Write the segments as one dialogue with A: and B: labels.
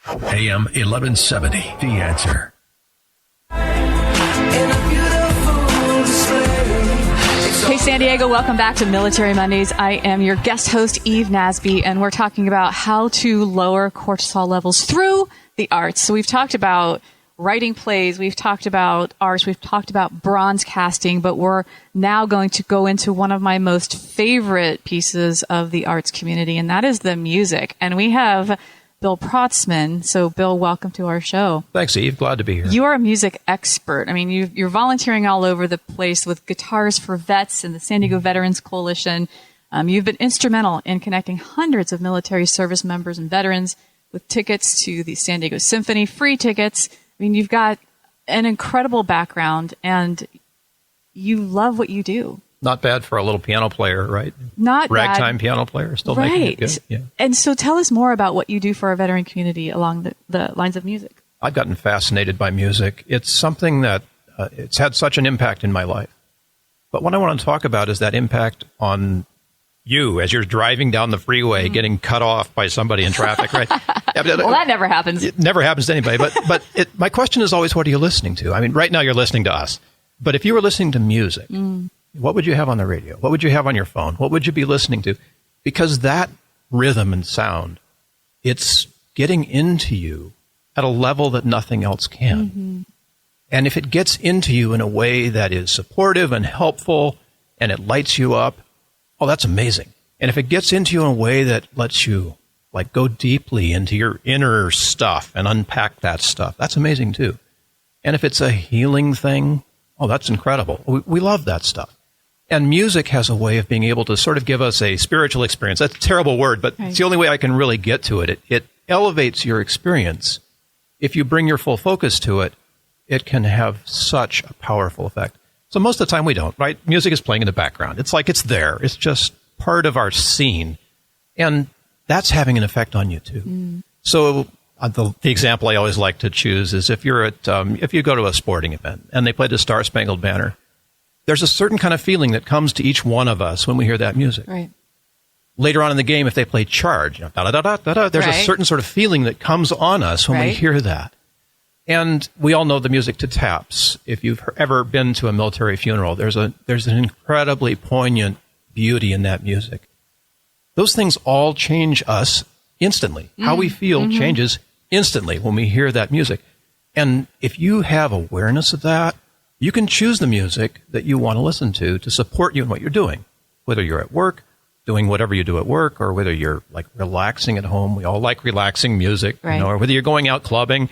A: AM 1170, The Answer.
B: Hey, San Diego, welcome back to Military Mondays. I am your guest host, Eve Nasby, and we're talking about how to lower cortisol levels through the arts. So we've talked about writing plays, we've talked about arts, we've talked about bronze casting, but we're now going to go into one of my most favorite pieces of the arts community, and that is the music. And we have Bill Protzman. So, Bill, welcome to our show.
C: Thanks, Eve. Glad to be here.
B: You are a music expert. I mean, you're volunteering all over the place with Guitars for Vets and the San Diego Veterans Coalition. You've been instrumental in connecting hundreds of military service members and veterans with tickets to the San Diego Symphony, free tickets. I mean, you've got an incredible background, and you love what you do.
C: Not bad for a little piano player, right?
B: Not
C: Ragtime
B: bad.
C: piano player, still
B: Right.
C: making it good. Yeah.
B: And so tell us more about what you do for our veteran community along the lines of music.
C: I've gotten fascinated by music. It's something that it's had such an impact in my life. But what I want to talk about is that impact on you as you're driving down the freeway, getting cut off by somebody in traffic, right?
B: Well, that never happens.
C: It never happens to anybody. But my question is always, what are you listening to? I mean, right now you're listening to us. But if you were listening to music, what would you have on the radio? What would you have on your phone? What would you be listening to? Because that rhythm and sound, it's getting into you at a level that nothing else can. Mm-hmm. And if it gets into you in a way that is supportive and helpful and it lights you up, oh, that's amazing. And if it gets into you in a way that lets you like go deeply into your inner stuff and unpack that stuff, that's amazing too. And if it's a healing thing, oh, that's incredible. We love that stuff. And music has a way of being able to sort of give us a spiritual experience. That's a terrible word, but It's the only way I can really get to it. It elevates your experience. If you bring your full focus to it, it can have such a powerful effect. So most of the time we don't, right? Music is playing in the background. It's like it's there. It's just part of our scene. And that's having an effect on you too. So the example I always like to choose is if you're at, if you go to a sporting event and they play the Star Spangled Banner, there's a certain kind of feeling that comes to each one of us when we hear that music.
B: Right.
C: Later on in the game, if they play Charge, there's a certain sort of feeling that comes on us when we hear that. And we all know the music to taps. If you've ever been to a military funeral, there's an incredibly poignant beauty in that music. Those things all change us instantly. How we feel changes instantly when we hear that music. And if you have awareness of that, you can choose the music that you want to listen to support you in what you're doing, whether you're at work, doing whatever you do at work, or whether you're like relaxing at home. We all like relaxing music,
B: right.
C: Or whether you're going out clubbing.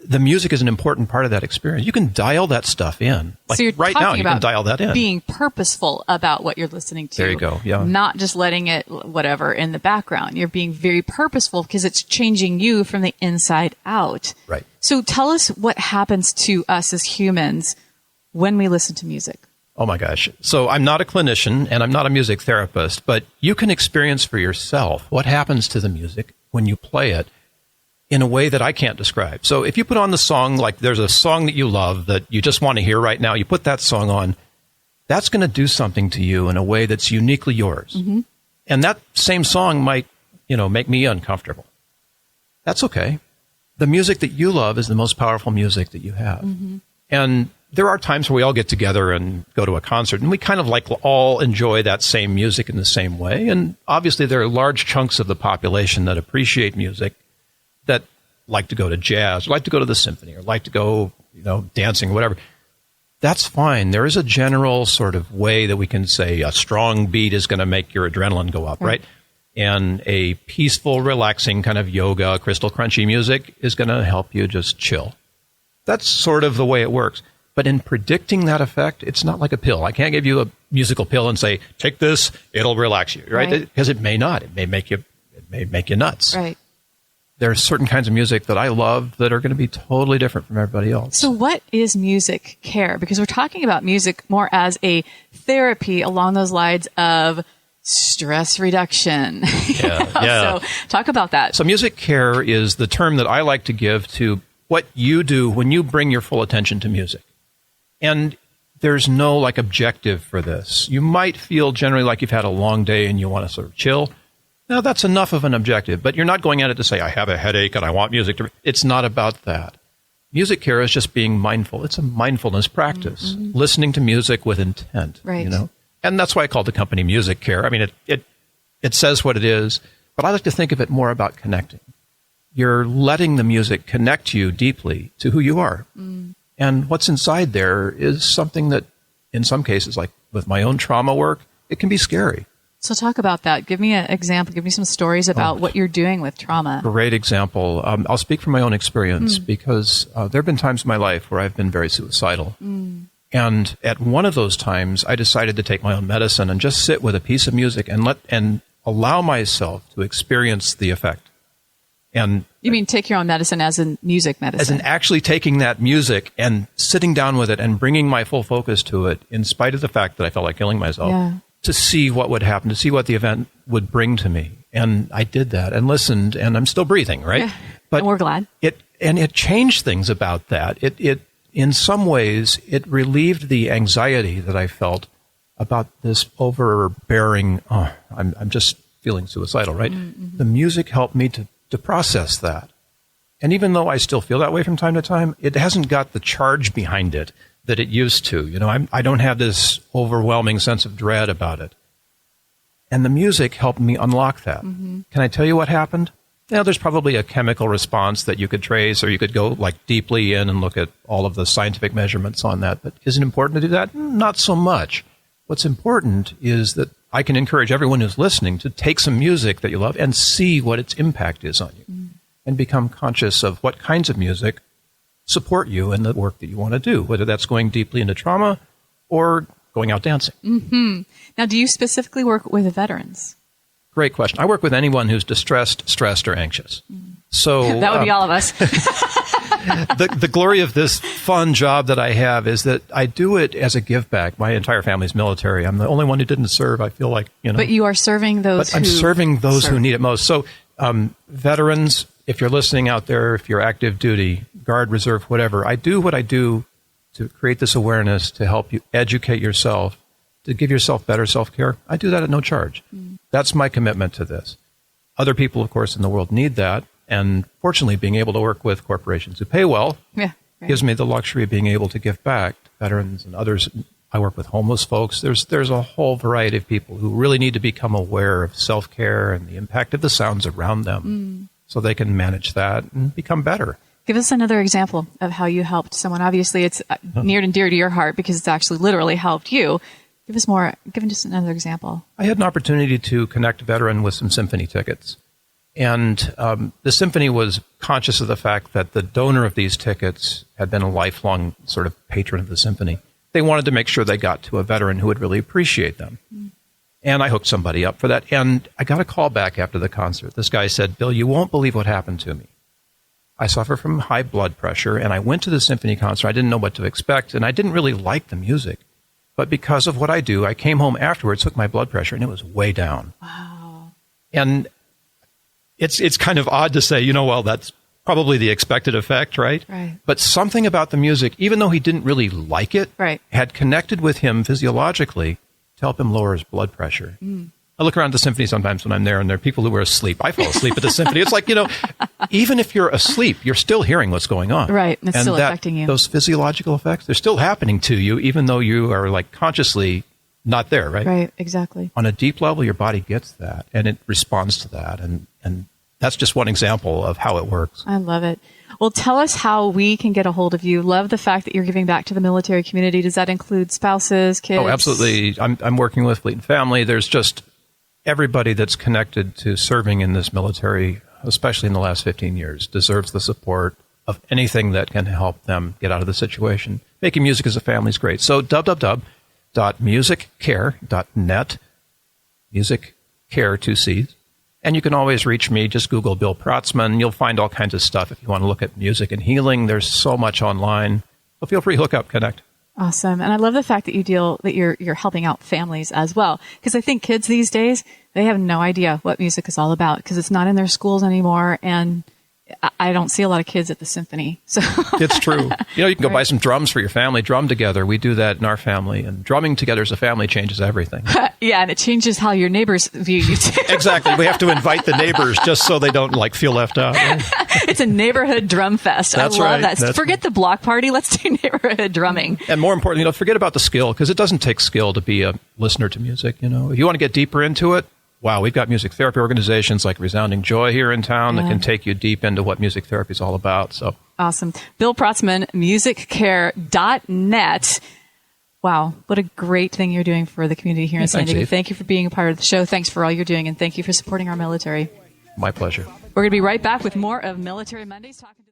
C: The music is an important part of that experience. You can dial that stuff in. Like
B: so you're
C: right now, you can dial that in.
B: Being purposeful about what you're listening to.
C: There you go. Yeah.
B: Not just letting it, whatever, in the background. You're being very purposeful because it's changing you from the inside out.
C: Right.
B: So tell us what happens to us as humans when we listen to music.
C: Oh my gosh. So I'm not a clinician and I'm not a music therapist, but you can experience for yourself what happens to the music when you play it in a way that I can't describe. So if you put on the song, like there's a song that you love that you just want to hear right now, you put that song on, that's going to do something to you in a way that's uniquely yours. Mm-hmm. And that same song might, make me uncomfortable. That's okay. The music that you love is the most powerful music that you have. Mm-hmm. And there are times where we all get together and go to a concert, and we kind of like all enjoy that same music in the same way. And obviously there are large chunks of the population that appreciate music that like to go to jazz, or like to go to the symphony, or like to go, dancing, or whatever. That's fine. There is a general sort of way that we can say a strong beat is going to make your adrenaline go up, right? And a peaceful, relaxing kind of yoga, crystal crunchy music is going to help you just chill. That's sort of the way it works. But in predicting that effect, it's not like a pill. I can't give you a musical pill and say, take this, it'll relax you, right? Because it may not. It may make you nuts.
B: Right.
C: There are certain kinds of music that I love that are going to be totally different from everybody else.
B: So what is music care? Because we're talking about music more as a therapy along those lines of stress reduction.
C: Yeah.
B: So talk about that.
C: So music care is the term that I like to give to what you do when you bring your full attention to music. And there's no objective for this. You might feel generally like you've had a long day and you want to sort of chill. Now, that's enough of an objective, but you're not going at it to say, I have a headache and I want music to... It's not about that. Music care is just being mindful. It's a mindfulness practice, listening to music with intent,
B: Right.
C: you know? And that's why I call the company Music Care. I mean, it says what it is, but I like to think of it more about connecting. You're letting the music connect you deeply to who you are. And what's inside there is something that, in some cases, like with my own trauma work, it can be scary.
B: So talk about that. Give me an example. Give me some stories about what you're doing with trauma.
C: Great example. I'll speak from my own experience because there have been times in my life where I've been very suicidal. And at one of those times, I decided to take my own medicine and just sit with a piece of music and allow myself to experience the effect. And
B: You mean take your own medicine as in music medicine?
C: as in actually taking that music and sitting down with it and bringing my full focus to it, in spite of the fact that I felt like killing myself,
B: Yeah.
C: to see what would happen, to see what the event would bring to me. And I did that and listened, and I'm still breathing, right?
B: Yeah. And we're glad.
C: It changed things about that. It in some ways, it relieved the anxiety that I felt about this overbearing, I'm just feeling suicidal, right? The music helped me to process that. And even though I still feel that way from time to time, it hasn't got the charge behind it that it used to. You know, I don't have this overwhelming sense of dread about it. And the music helped me unlock that. Can I tell you what happened? Now, there's probably a chemical response that you could trace, or you could go like deeply in and look at all of the scientific measurements on that. But is it important to do that? Not so much. What's important is that I can encourage everyone who's listening to take some music that you love and see what its impact is on you, and become conscious of what kinds of music support you in the work that you want to do, whether that's going deeply into trauma or going out dancing.
B: Now, do you specifically work with veterans?
C: Great question. I work with anyone who's distressed, stressed, or anxious. So
B: That would be all of us.
C: the glory of this fun job that I have is that I do it as a give back. My entire family's military. I'm the only one who didn't serve. I feel like, you know.
B: But you are serving those
C: But I'm serving those who
B: serve.
C: need it most. So veterans, if you're listening out there, if you're active duty, Guard, Reserve, whatever, I do what I do to create this awareness, to help you educate yourself, to give yourself better self-care. I do that at no charge. That's my commitment to this. Other people, of course, in the world need that. And fortunately, being able to work with corporations who pay well
B: Yeah. Right.
C: gives me the luxury of being able to give back to veterans and others. I work with homeless folks. There's a whole variety of people who really need to become aware of self-care and the impact of the sounds around them so they can manage that and become better.
B: Give us another example of how you helped someone. Obviously, it's near and dear to your heart because it's actually literally helped you. Give us just another example.
C: I had an opportunity to connect a veteran with some symphony tickets. And the symphony was conscious of the fact that the donor of these tickets had been a lifelong sort of patron of the symphony. They wanted to make sure they got to a veteran who would really appreciate them. And I hooked somebody up for that. And I got a call back after the concert. This guy said, "Bill, you won't believe what happened to me. I suffer from high blood pressure, and I went to the symphony concert. I didn't know what to expect, and I didn't really like the music. But because of what I do, I came home afterwards, took my blood pressure, and it was way down."
B: Wow.
C: And it's kind of odd to say, well, that's probably the expected effect, right?
B: Right.
C: But something about the music, even though he didn't really like it,
B: Right.
C: had connected with him physiologically to help him lower his blood pressure. I look around the symphony sometimes when I'm there, and there are people who are asleep. I fall asleep at the symphony. It's like, even if you're asleep, you're still hearing what's going on.
B: Right. It's still affecting you.
C: Those physiological effects, they're still happening to you, even though you are like consciously not there, right?
B: Right. Exactly.
C: On a deep level, your body gets that, and it responds to that. And that's just one example of how it works.
B: I love it. Well, tell us how we can get a hold of you. Love the fact that you're giving back to the military community. Does that include spouses, kids?
C: Oh, absolutely. I'm working with Fleet and Family. There's just everybody that's connected to serving in this military, especially in the last 15 years, deserves the support of anything that can help them get out of the situation. Making music as a family is great. So www.musiccare.net, music care, 2 C's. And you can always reach me. Just Google Bill Protzman. You'll find all kinds of stuff if you want to look at music and healing. There's so much online. So feel free, hook up, connect.
B: Awesome. And I love the fact that you're helping out families as well. Because I think kids these days, they have no idea what music is all about because it's not in their schools anymore. And I don't see a lot of kids at the symphony. So
C: It's true. You can go buy some drums for your family, drum together. We do that in our family. And drumming together as a family changes everything.
B: yeah, and it changes how your neighbors view you too.
C: Exactly. We have to invite the neighbors just so they don't feel left out.
B: It's a neighborhood drum fest.
C: That's
B: I love
C: right.
B: that. Forget the block party. Let's do neighborhood drumming.
C: And more importantly, forget about the skill, because it doesn't take skill to be a listener to music. If you want to get deeper into it, wow, we've got music therapy organizations like Resounding Joy here in town that can take you deep into what music therapy is all about. So
B: awesome. Bill Protzman, musiccare.net. Wow, what a great thing you're doing for the community here in San Diego.
C: Eve.
B: Thank you for being a part of the show. Thanks for all you're doing, and thank you for supporting our military.
C: my pleasure.
B: We're going to be right back with more of Military Mondays. Talking to